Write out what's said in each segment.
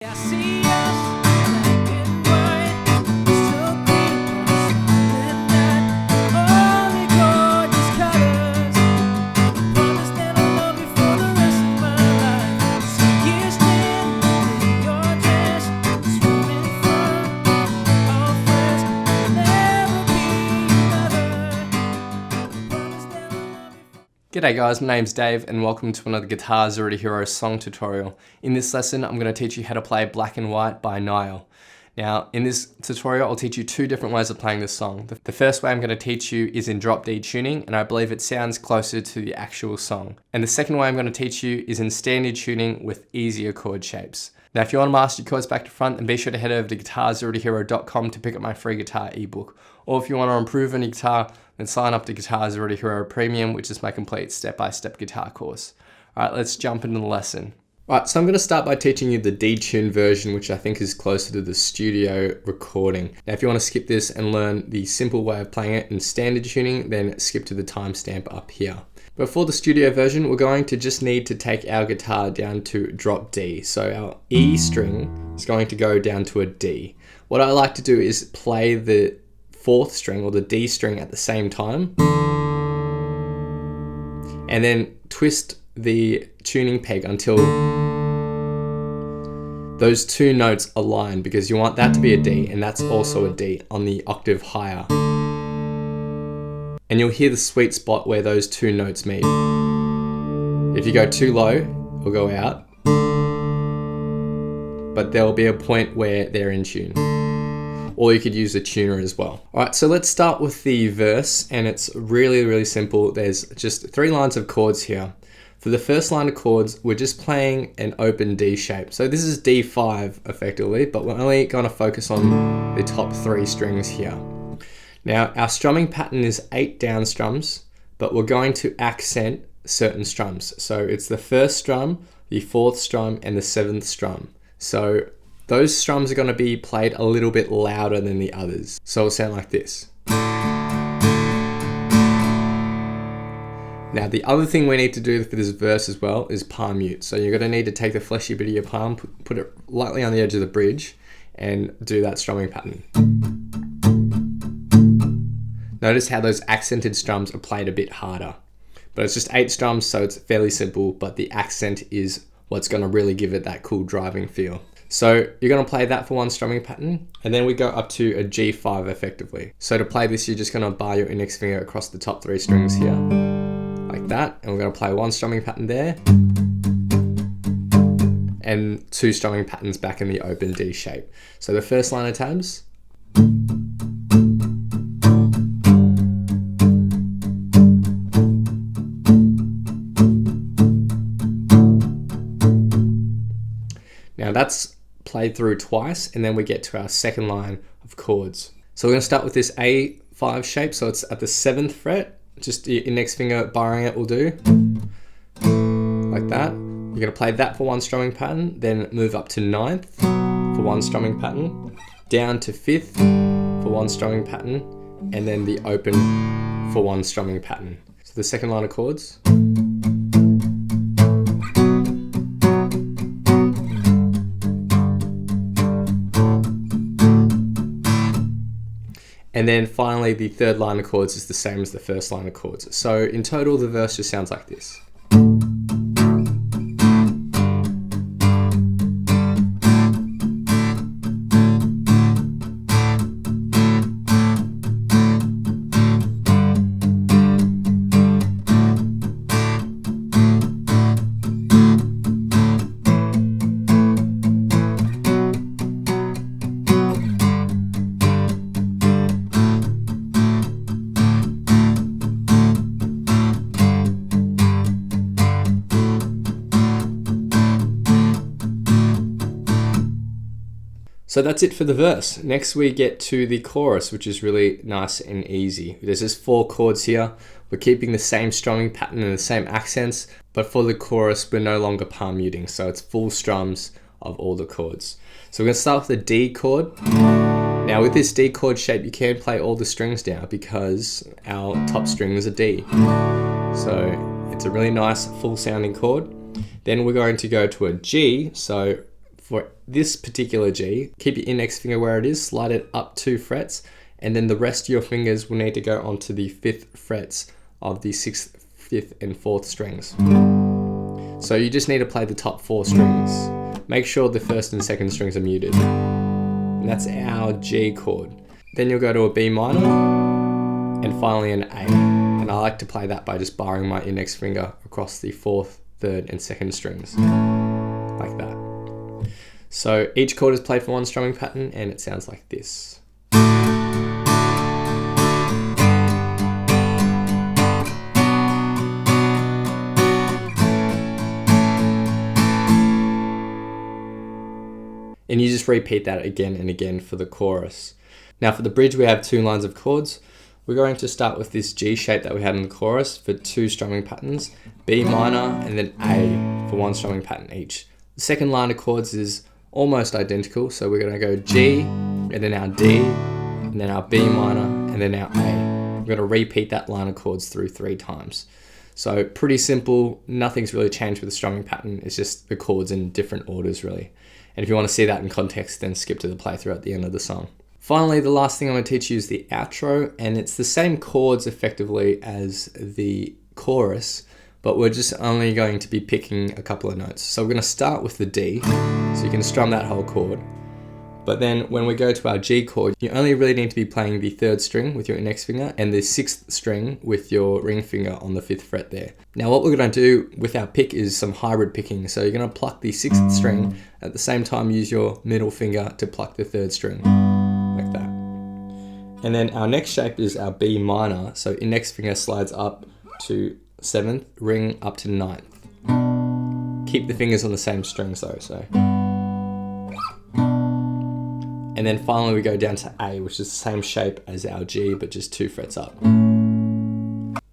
I see us black and white, so clean on a silent night. All the gorgeous colors, promise that I'll love you for the rest of my life. See you standing in your dress, swimming from all first. There'll never be another. Promise that I'll love you. G'day guys, my name's Dave and welcome to another Guitar Zero to Hero song tutorial. In this lesson, I'm going to teach you how to play Black and White by Niall. Now, in this tutorial, I'll teach you two different ways of playing this song. The first way I'm going to teach you is in drop D tuning, and I believe it sounds closer to the actual song. And the second way I'm going to teach you is in standard tuning with easier chord shapes. Now, if you want to master your chords back to front, then be sure to head over to guitar0tohero.com to pick up my free guitar ebook. Or if you want to improve on your guitar, then sign up to Guitar Zero to Hero Premium, which is my complete step-by-step guitar course. Alright, let's jump into the lesson. Alright, so I'm going to start by teaching you the detuned version, which I think is closer to the studio recording. Now, if you want to skip this and learn the simple way of playing it in standard tuning, then skip to the timestamp up here. But for the studio version, we're going to just need to take our guitar down to drop D. So our E string is going to go down to a D. What I like to do is play the fourth string or the D string at the same time, and then twist the tuning peg until those two notes align, because you want that to be a D and that's also a D on the octave higher. And you'll hear the sweet spot where those two notes meet. If you go too low, it'll go out, but there'll be a point where they're in tune. Or you could use a tuner as well. Alright, so let's start with the verse, and it's really simple. There's just 3 lines of chords here. For the first line of chords, we're just playing an open D shape. So this is D5 effectively, but we're only going to focus on the top 3 strings here. Now, our strumming pattern is 8 down strums, but we're going to accent certain strums. So it's the first strum, the 4th strum, and the 7th strum. So those strums are going to be played a little bit louder than the others. So it'll sound like this. Now, the other thing we need to do for this verse as well is palm mute. So you're going to need to take the fleshy bit of your palm, put it lightly on the edge of the bridge, and do that strumming pattern. Notice how those accented strums are played a bit harder. But it's just 8 strums, so it's fairly simple, but the accent is what's going to really give it that cool driving feel. So you're going to play that for one strumming pattern, and then we go up to a G5 effectively. So to play this, you're just going to bar your index finger across the top 3 strings here, like that, and we're going to play one strumming pattern there, and 2 strumming patterns back in the open D shape. So the first line of tabs, now that's played through twice, and then we get to our second line of chords. So we're going to start with this A5 shape, so it's at the 7th fret, just your index finger barring it will do, like that. You're going to play that for one strumming pattern, then move up to 9th for one strumming pattern, down to 5th for one strumming pattern, and then the open for one strumming pattern. So the second line of chords. And then finally, the third line of chords is the same as the first line of chords. So in total, the verse just sounds like this. So that's it for the verse. Next we get to the chorus, which is really nice and easy. There's just 4 chords here. We're keeping the same strumming pattern and the same accents, but for the chorus we're no longer palm muting, so it's full strums of all the chords. So we're going to start with the D chord. Now with this D chord shape, you can play all the strings down because our top string is a D. So it's a really nice full sounding chord. Then we're going to go to a G, so For this particular G, keep your index finger where it is, slide it up 2 frets, and then the rest of your fingers will need to go onto the 5th frets of the 6th, 5th, and 4th strings. So you just need to play the top 4 strings. Make sure the 1st and 2nd strings are muted. And that's our G chord. Then you'll go to a B minor, and finally an A. And I like to play that by just barring my index finger across the 4th, 3rd, and 2nd strings, like that. So each chord is played for one strumming pattern, and it sounds like this. And you just repeat that again and again for the chorus. Now for the bridge, we have 2 lines of chords. We're going to start with this G shape that we had in the chorus for 2 strumming patterns, B minor and then A for 1 strumming pattern each. The second line of chords is almost identical, so we're going to go G and then our D and then our B minor and then our A. We're going to repeat that line of chords through 3 times. So pretty simple, nothing's really changed with the strumming pattern, it's just the chords in different orders really. And if you want to see that in context, then skip to the playthrough at the end of the song. Finally, the last thing I'm going to teach you is the outro, and it's the same chords effectively as the chorus, but we're just only going to be picking a couple of notes. So we're going to start with the D, so you can strum that whole chord. But then when we go to our G chord, you only really need to be playing the 3rd string with your index finger and the 6th string with your ring finger on the 5th fret there. Now what we're going to do with our pick is some hybrid picking. So you're going to pluck the 6th string, at the same time use your middle finger to pluck the 3rd string, like that. And then our next shape is our B minor. So index finger slides up to 7th, ring up to 9th. Keep the fingers on the same strings though, so. And then finally we go down to A, which is the same shape as our G, but just 2 frets up.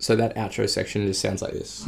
So that outro section just sounds like this.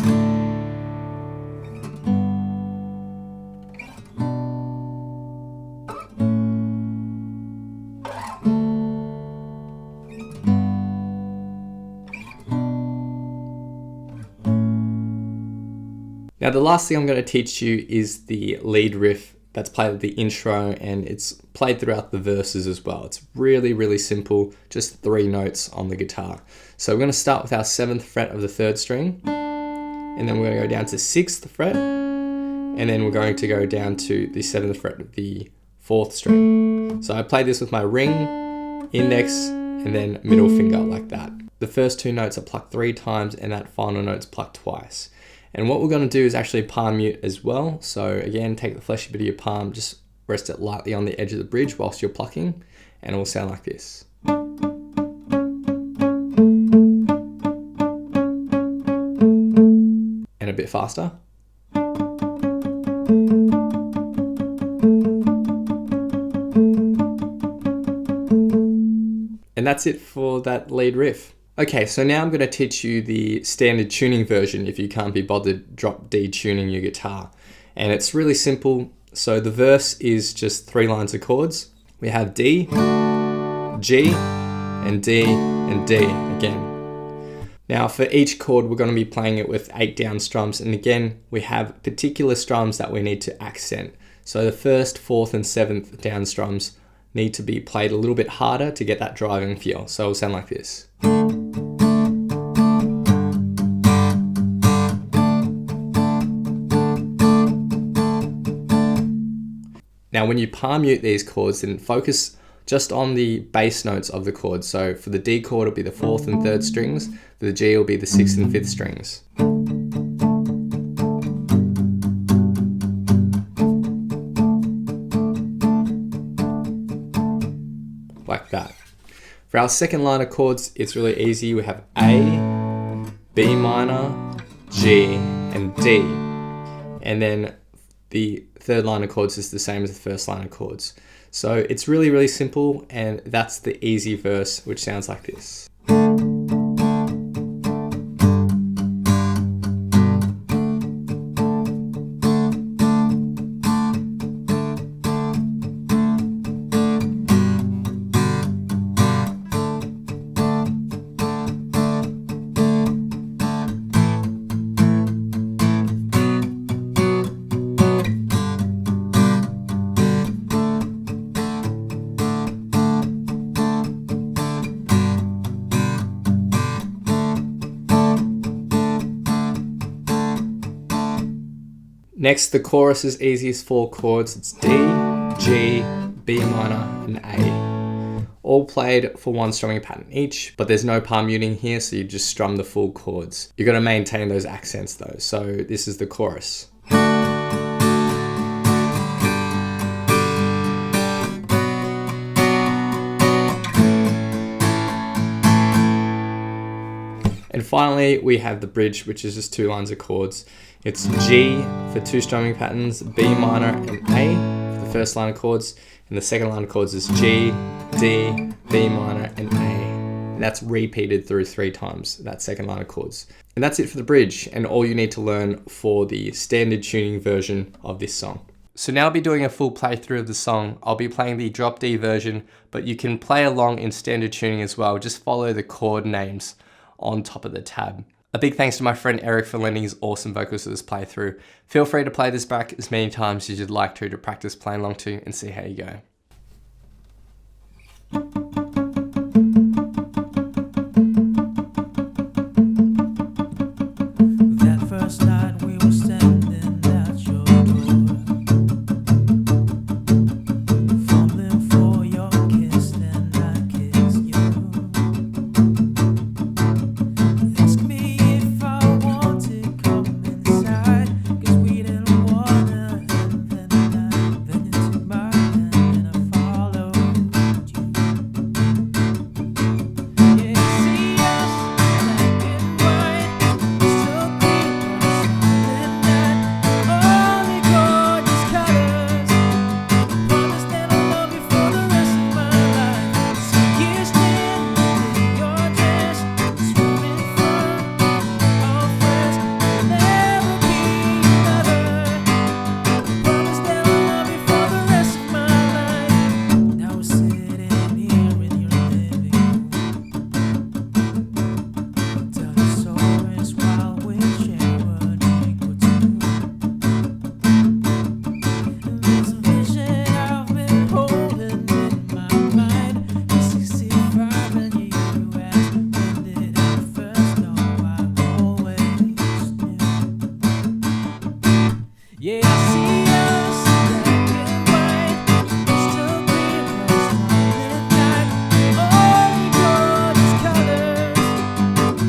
Now the last thing I'm going to teach you is the lead riff that's played at the intro, and it's played throughout the verses as well. It's really, really simple, just 3 notes on the guitar. So we're going to start with our 7th fret of the 3rd string, and then we're going to go down to 6th fret, and then we're going to go down to the 7th fret of the 4th string. So I play this with my ring, index, and then middle finger like that. The first 2 notes are plucked 3 times, and that final note's plucked twice. And what we're going to do is actually palm mute as well. So again, take the fleshy bit of your palm, just rest it lightly on the edge of the bridge whilst you're plucking, and it will sound like this. And a bit faster. And that's it for that lead riff. Okay, so now I'm going to teach you the standard tuning version if you can't be bothered drop D tuning your guitar. And it's really simple. So the verse is just 3 lines of chords. We have D, G, and D, and D again. Now for each chord, we're going to be playing it with 8 down strums. And again, we have particular strums that we need to accent. So the 1st, 4th, and 7th down strums need to be played a little bit harder to get that driving feel. So it'll sound like this. Now when you palm mute these chords, then focus just on the bass notes of the chords. So for the D chord, it'll be the 4th and 3rd strings. For the G, it'll be the 6th and 5th strings. Like that. For our second line of chords, it's really easy. We have A, B minor, G, and D. And then the third line of chords is the same as the first line of chords. So it's really, really simple, and that's the easy verse, which sounds like this. Next, the chorus is easiest 4 chords. It's D, G, B minor, and A. All played for 1 strumming pattern each, but there's no palm muting here, so you just strum the full chords. You're gonna maintain those accents though. So this is the chorus. And finally, we have the bridge, which is just 2 lines of chords. It's G for 2 strumming patterns, B minor and A for the first line of chords, and the second line of chords is G, D, B minor and A. And that's repeated through 3 times, that second line of chords. And that's it for the bridge, and all you need to learn for the standard tuning version of this song. So now I'll be doing a full playthrough of the song. I'll be playing the drop D version, but you can play along in standard tuning as well. Just follow the chord names on top of the tab. A big thanks to my friend Eric for lending his awesome vocals to this playthrough. Feel free to play this back as many times as you'd like to practice playing along to and see how you go. That first night we were standing at your door, fumbling for your kiss, and I kissed you. Ask me if I wanted to come inside, 'cause we didn't wanna. And then you took my hand and I followed you. Yeah, see us black and white, so clean on a solid night. Only gorgeous colors. Promise that I'll love you for the rest of my life. See you standing in your dress, swimming in front of our friends. There'll never be another. Promise that I'll love you for the rest of my life. Now we're sitting here in your living room, telling stories while we share a drink or two. And there's a vision I've been holding in my mind. You're 65 and you ask, when did I first know? I always knew. Yeah, I see us black and white, crystal clear on a starlit night. Only gorgeous colors.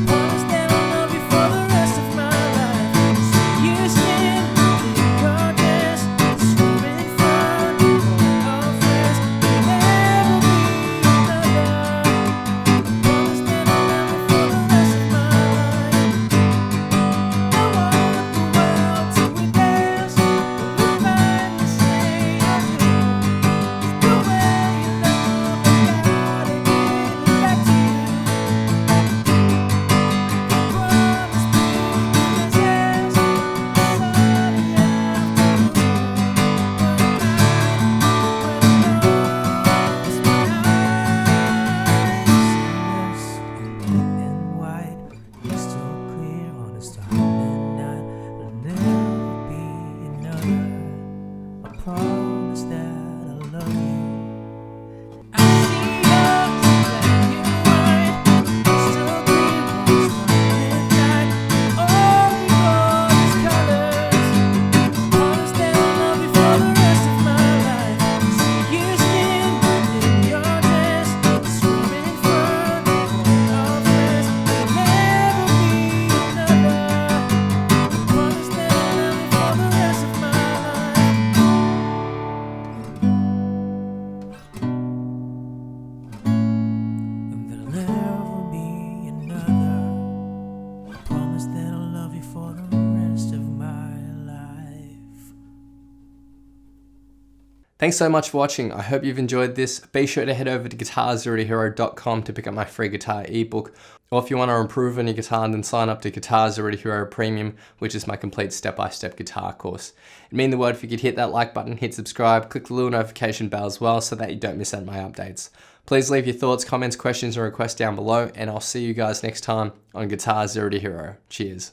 Promise that I'll love you for the rest of my life. See you standing in your dress, swimming in front of all our friends. There'll never be another. Promise that I'll love you for the rest of my life. I want the world to be theirs. We finally say I do. The way you love, I gotta give it back to you. Promise me this is a sunny afternoon, black and white, crystal clear on a starlit night. There'll never be another. I promise that I'll love you. I see us black and white, crystal clear on a starlit night. Only gorgeous colors. Promise that I'll love you for the rest of my life. See you standing in your dress, swimming in front of all our friends. There'll never be another. Promise that I'll love you for the rest of my life. And there'll never be another. Promise that I'll love you for the rest of my life. Thanks so much for watching. I hope you've enjoyed this. Be sure to head over to guitarzerotohero.com to pick up my free guitar ebook. Or if you want to improve on your guitar, then sign up to Guitar Zero to Hero Premium, which is my complete step-by-step guitar course. It'd mean the world if you could hit that like button, hit subscribe, click the little notification bell as well so that you don't miss out on my updates. Please leave your thoughts, comments, questions, and requests down below, and I'll see you guys next time on Guitar Zero to Hero. Cheers.